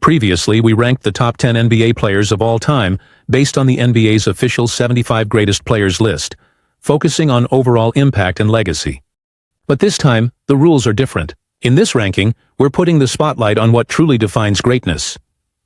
Previously, we ranked the top 10 NBA players of all time based on the NBA's official 75 greatest players list, focusing on overall impact and legacy. But this time, the rules are different. In this ranking, we're putting the spotlight on what truly defines greatness.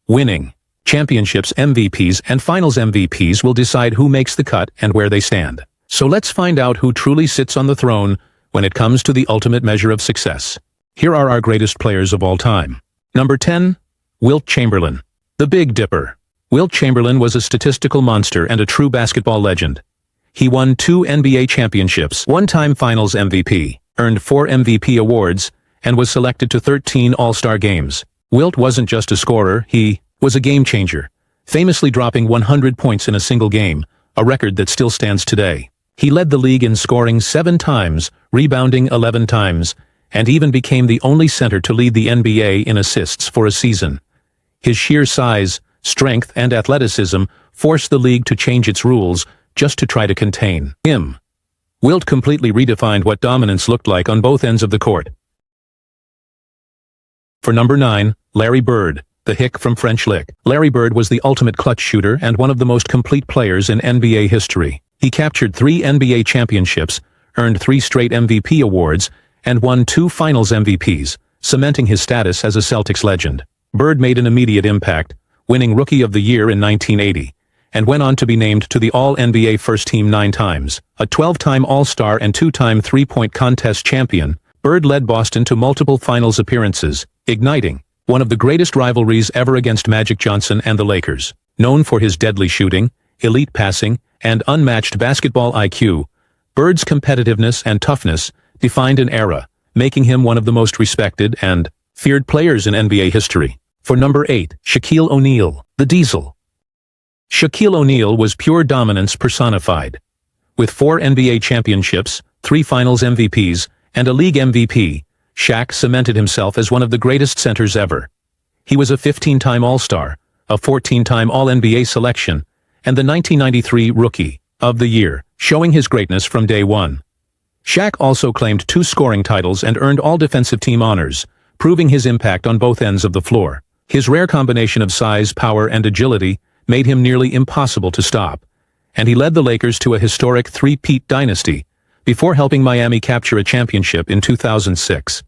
Winning. Championships MVPs and Finals MVPs will decide who makes the cut and where they stand. So let's find out who truly sits on the throne when it comes to the ultimate measure of success. Here are our greatest players of all time. Number 10. Wilt Chamberlain. The Big Dipper. Wilt Chamberlain was a statistical monster and a true basketball legend. He won 2 NBA championships, one-time Finals MVP, earned 4 MVP awards, and was selected to 13 All-Star games. Wilt wasn't just a scorer, he was a game-changer, famously dropping 100 points in a single game, a record that still stands today. He led the league in scoring 7 times, rebounding 11 times, and even became the only center to lead the NBA in assists for a season. His sheer size, strength, and athleticism forced the league to change its rules just to try to contain him. Wilt completely redefined what dominance looked like on both ends of the court. For number 9, Larry Bird, the Hick from French Lick. Larry Bird was the ultimate clutch shooter and one of the most complete players in NBA history. He captured 3 NBA championships, earned 3 straight MVP awards, and won 2 Finals MVPs, cementing his status as a Celtics legend. Bird made an immediate impact, winning Rookie of the Year in 1980, and went on to be named to the All-NBA First Team 9 times. A 12-time All-Star and 2-time three-point contest champion, Bird led Boston to multiple Finals appearances, igniting one of the greatest rivalries ever against Magic Johnson and the Lakers. Known for his deadly shooting, elite passing, and unmatched basketball IQ, Bird's competitiveness and toughness defined an era, making him one of the most respected and feared players in NBA history. For number 8, Shaquille O'Neal, the Diesel. Shaquille O'Neal was pure dominance personified. With 4 NBA championships, 3 Finals MVPs, and a league MVP, Shaq cemented himself as one of the greatest centers ever. He was a 15-time All-Star, a 14-time All-NBA selection, and the 1993 Rookie of the Year, showing his greatness from day one. Shaq also claimed 2 scoring titles and earned all defensive team honors, proving his impact on both ends of the floor. His rare combination of size, power, and agility made him nearly impossible to stop, and he led the Lakers to a historic 3-peat dynasty before helping Miami capture a championship in 2006.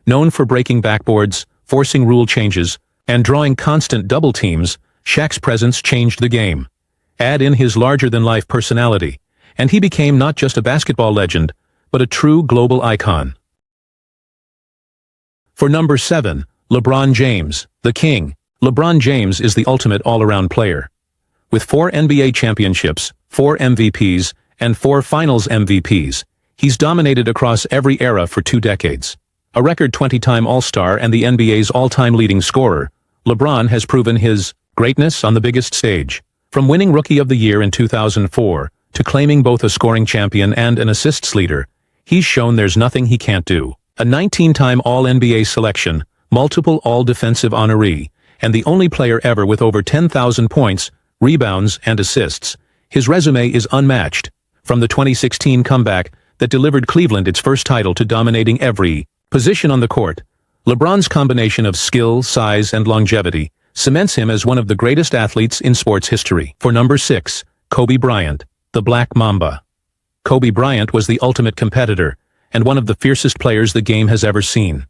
Known for breaking backboards, forcing rule changes, and drawing constant double teams, Shaq's presence changed the game. Add in his larger-than-life personality, and he became not just a basketball legend, but a true global icon. For number 7, LeBron James, the King. LeBron James is the ultimate all-around player. With 4 NBA championships, 4 MVPs, and 4 Finals MVPs, he's dominated across every era for 2 decades. A record 20-time All-Star and the NBA's all-time leading scorer, LeBron has proven his greatness on the biggest stage. From winning Rookie of the Year in 2004 to claiming both a scoring champion and an assists leader, he's shown there's nothing he can't do. A 19-time All-NBA selection, multiple All-Defensive honoree, and the only player ever with over 10,000 points, rebounds, and assists, his resume is unmatched. From the 2016 comeback that delivered Cleveland its first title to dominating every position on the court, LeBron's combination of skill, size, and longevity cements him as one of the greatest athletes in sports history. For number 6, Kobe Bryant, the Black Mamba. Kobe Bryant was the ultimate competitor and one of the fiercest players the game has ever seen.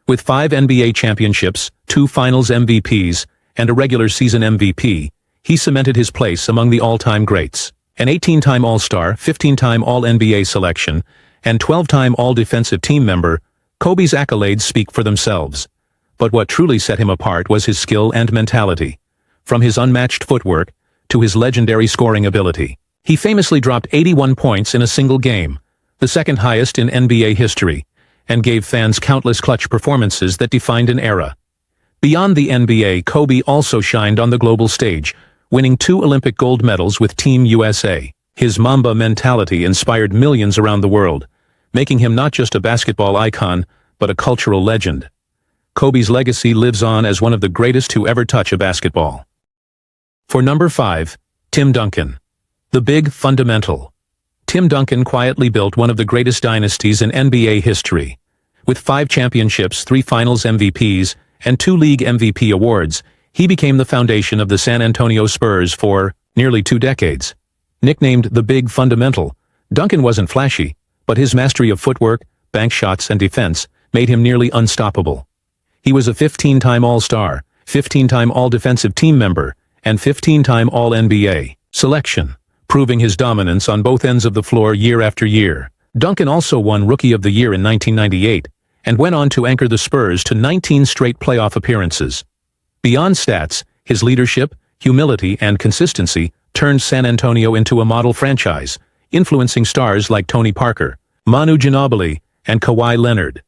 With 5 NBA championships, 2 Finals MVPs, and a regular season MVP, he cemented his place among the all-time greats. An 18-time All-Star, 15-time All-NBA selection, and 12-time All-Defensive Team member, Kobe's accolades speak for themselves. But what truly set him apart was his skill and mentality. From his unmatched footwork to his legendary scoring ability. He famously dropped 81 points in a single game, the second highest in NBA history, and gave fans countless clutch performances that defined an era. Beyond the NBA, Kobe also shined on the global stage, winning 2 Olympic gold medals with Team USA. His Mamba mentality inspired millions around the world, making him not just a basketball icon, but a cultural legend. Kobe's legacy lives on as one of the greatest to ever touch a basketball. For number 5, Tim Duncan, the Big Fundamental. Tim Duncan quietly built one of the greatest dynasties in NBA history. With 5 championships, 3 Finals MVPs, and 2 league MVP awards, he became the foundation of the San Antonio Spurs for nearly 2 decades. Nicknamed the Big Fundamental, Duncan wasn't flashy, but his mastery of footwork, bank shots, and defense made him nearly unstoppable. He was a 15-time All-Star, 15-time All-Defensive Team member, and 15-time All-NBA selection, proving his dominance on both ends of the floor year after year. Duncan also won Rookie of the Year in 1998, and went on to anchor the Spurs to 19 straight playoff appearances. Beyond stats, his leadership, humility, and consistency turned San Antonio into a model franchise, influencing stars like Tony Parker, Manu Ginobili, and Kawhi Leonard.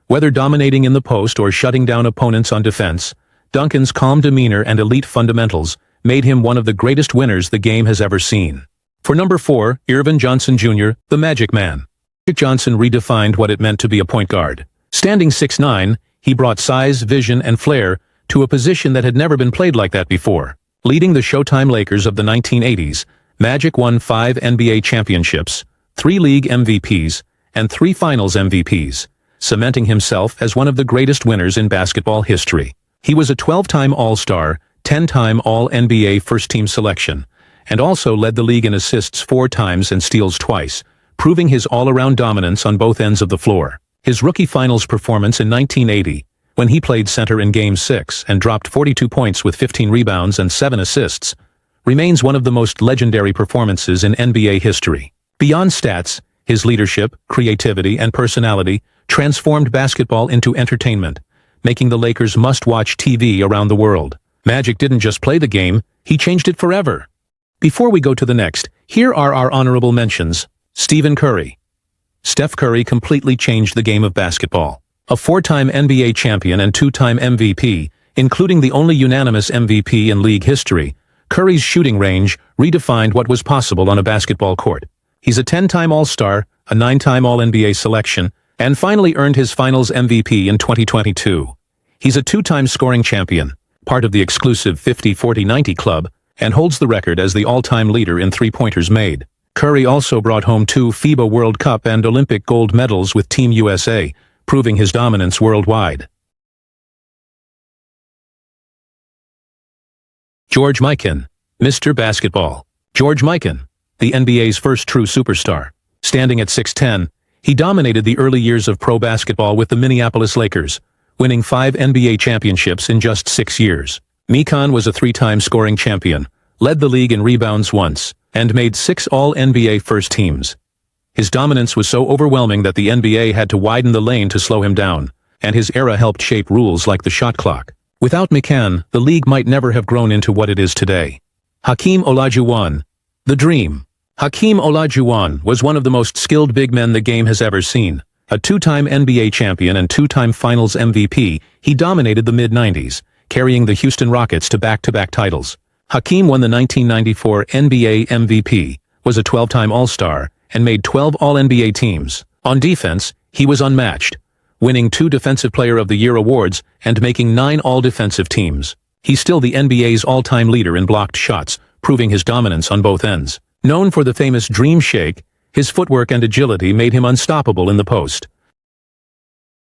Whether dominating in the post or shutting down opponents on defense, Duncan's calm demeanor and elite fundamentals made him one of the greatest winners the game has ever seen. For number 4, Earvin Johnson Jr., the Magic Man. Magic Johnson redefined what it meant to be a point guard. Standing 6'9", he brought size, vision, and flair to a position that had never been played like that before. Leading the Showtime Lakers of the 1980s, Magic won 5 NBA championships, 3 league MVPs, and 3 finals MVPs, cementing himself as one of the greatest winners in basketball history. He was a 12-time All-Star, 10-time All-NBA first-team selection, and also led the league in assists 4 times and steals twice, proving his all-around dominance on both ends of the floor. His rookie finals performance in 1980, when he played center in Game 6 and dropped 42 points with 15 rebounds and 7 assists, remains one of the most legendary performances in NBA history. Beyond stats, his leadership, creativity, and personality transformed basketball into entertainment, making the Lakers must-watch TV around the world. Magic didn't just play the game, he changed it forever. Before we go to the next, here are our honorable mentions. Stephen Curry. Steph Curry completely changed the game of basketball. A 4-time NBA champion and 2-time MVP, including the only unanimous MVP in league history, Curry's shooting range redefined what was possible on a basketball court. He's a 10-time All-Star, a 9-time All-NBA selection, and finally earned his Finals MVP in 2022. He's a 2-time scoring champion, part of the exclusive 50-40-90 club, and holds the record as the all-time leader in three-pointers made. Curry also brought home 2 FIBA World Cup and Olympic gold medals with Team USA, proving his dominance worldwide. George Mikan, Mr. Basketball. George Mikan, the NBA's first true superstar. Standing at 6'10", he dominated the early years of pro basketball with the Minneapolis Lakers, winning 5 NBA championships in just 6 years. Mikan was a 3-time scoring champion, led the league in rebounds once, and made 6 All-NBA first teams. His dominance was so overwhelming that the NBA had to widen the lane to slow him down, and his era helped shape rules like the shot clock. Without Mikan, the league might never have grown into what it is today. Hakeem Olajuwon, the Dream. Hakeem Olajuwon was one of the most skilled big men the game has ever seen. A 2-time NBA champion and 2-time Finals MVP, he dominated the mid-90s, carrying the Houston Rockets to back-to-back titles. Hakeem won the 1994 NBA MVP, was a 12-time All-Star, and made 12 All-NBA teams. On defense, he was unmatched, winning 2 Defensive Player of the Year awards and making 9 All-Defensive teams. He's still the NBA's all-time leader in blocked shots, proving his dominance on both ends. Known for the famous Dream Shake, his footwork and agility made him unstoppable in the post.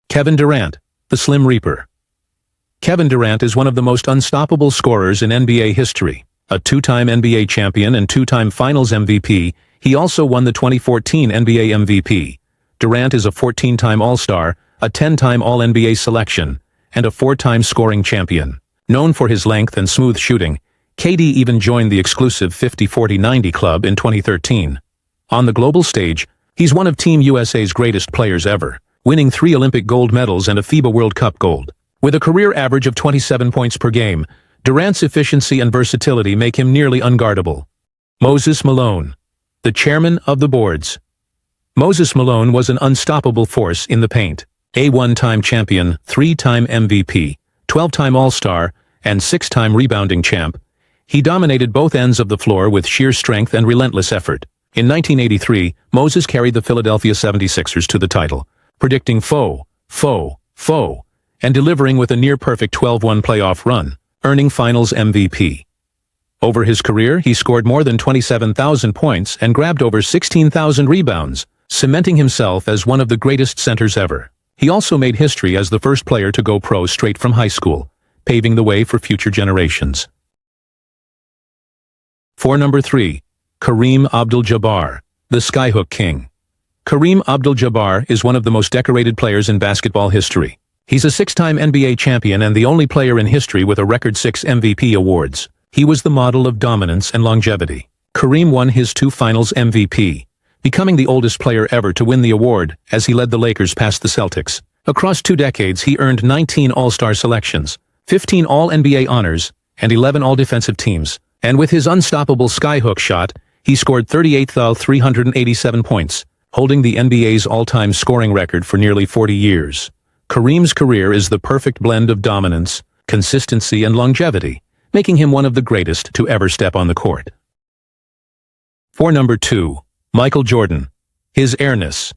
Kevin Durant, the Slim Reaper. Kevin Durant is one of the most unstoppable scorers in NBA history. A 2-time NBA champion and 2-time Finals MVP, he also won the 2014 NBA MVP. Durant is a 14-time All-Star, a 10-time All-NBA selection, and a 4-time scoring champion. Known for his length and smooth shooting, KD even joined the exclusive 50-40-90 club in 2013. On the global stage, he's one of Team USA's greatest players ever, winning 3 Olympic gold medals and a FIBA World Cup gold. With a career average of 27 points per game, Durant's efficiency and versatility make him nearly unguardable. Moses Malone, the chairman of the boards. Moses Malone was an unstoppable force in the paint. A 1-time champion, 3-time MVP, 12-time All-Star, and 6-time rebounding champ, he dominated both ends of the floor with sheer strength and relentless effort. In 1983, Moses carried the Philadelphia 76ers to the title, predicting foe, and delivering with a near-perfect 12-1 playoff run, earning Finals MVP. Over his career, he scored more than 27,000 points and grabbed over 16,000 rebounds, cementing himself as one of the greatest centers ever. He also made history as the first player to go pro straight from high school, paving the way for future generations. For number 3, Kareem Abdul-Jabbar, the skyhook king. Kareem Abdul-Jabbar is one of the most decorated players in basketball history. He's a 6-time NBA champion and the only player in history with a record 6 MVP awards. He was the model of dominance and longevity. Kareem won his 2 Finals MVP, becoming the oldest player ever to win the award as he led the Lakers past the Celtics. Across 2 decades, he earned 19 All-Star selections, 15 All-NBA honors, and 11 All-Defensive teams. And with his unstoppable skyhook shot, he scored 38,387 points, holding the NBA's all-time scoring record for nearly 40 years. Kareem's career is the perfect blend of dominance, consistency, and longevity, making him one of the greatest to ever step on the court. For number 2, Michael Jordan, his airness.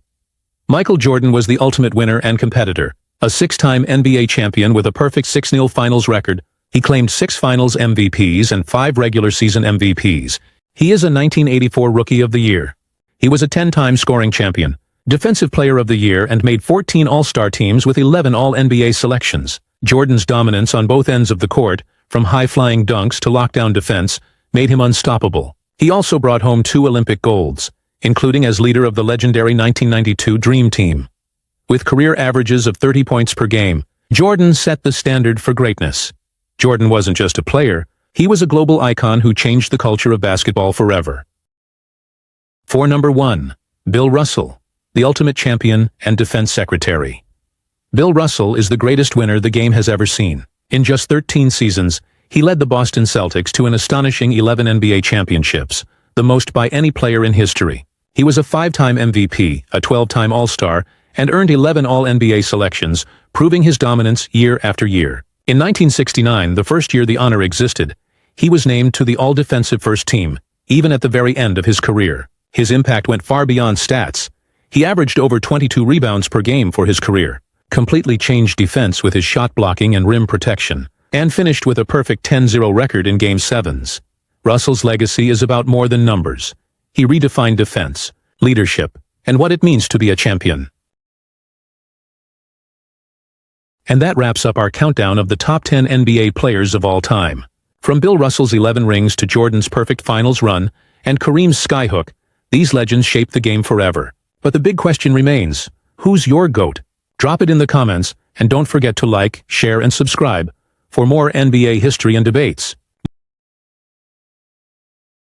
Michael Jordan was the ultimate winner and competitor, a 6-time NBA champion with a perfect 6-0 finals record. He claimed 6 Finals MVPs and 5 regular season MVPs. He is a 1984 Rookie of the Year. He was a 10-time scoring champion, Defensive Player of the Year, and made 14 All-Star teams with 11 All-NBA selections. Jordan's dominance on both ends of the court, from high-flying dunks to lockdown defense, made him unstoppable. He also brought home 2 Olympic golds, including as leader of the legendary 1992 Dream Team. With career averages of 30 points per game, Jordan set the standard for greatness. Jordan wasn't just a player, he was a global icon who changed the culture of basketball forever. For number 1, Bill Russell, the ultimate champion and defense secretary. Bill Russell is the greatest winner the game has ever seen. In just 13 seasons, he led the Boston Celtics to an astonishing 11 NBA championships, the most by any player in history. He was a 5-time MVP, a 12-time All-Star, and earned 11 All-NBA selections, proving his dominance year after year. In 1969, the first year the honor existed, he was named to the All-Defensive First Team, even at the very end of his career. His impact went far beyond stats. He averaged over 22 rebounds per game for his career, completely changed defense with his shot blocking and rim protection, and finished with a perfect 10-0 record in Game 7s. Russell's legacy is about more than numbers. He redefined defense, leadership, and what it means to be a champion. And that wraps up our countdown of the top 10 NBA players of all time. From Bill Russell's 11 rings to Jordan's perfect finals run and Kareem's skyhook, these legends shaped the game forever. But the big question remains, who's your GOAT? Drop it in the comments, and don't forget to like, share, and subscribe for more NBA history and debates.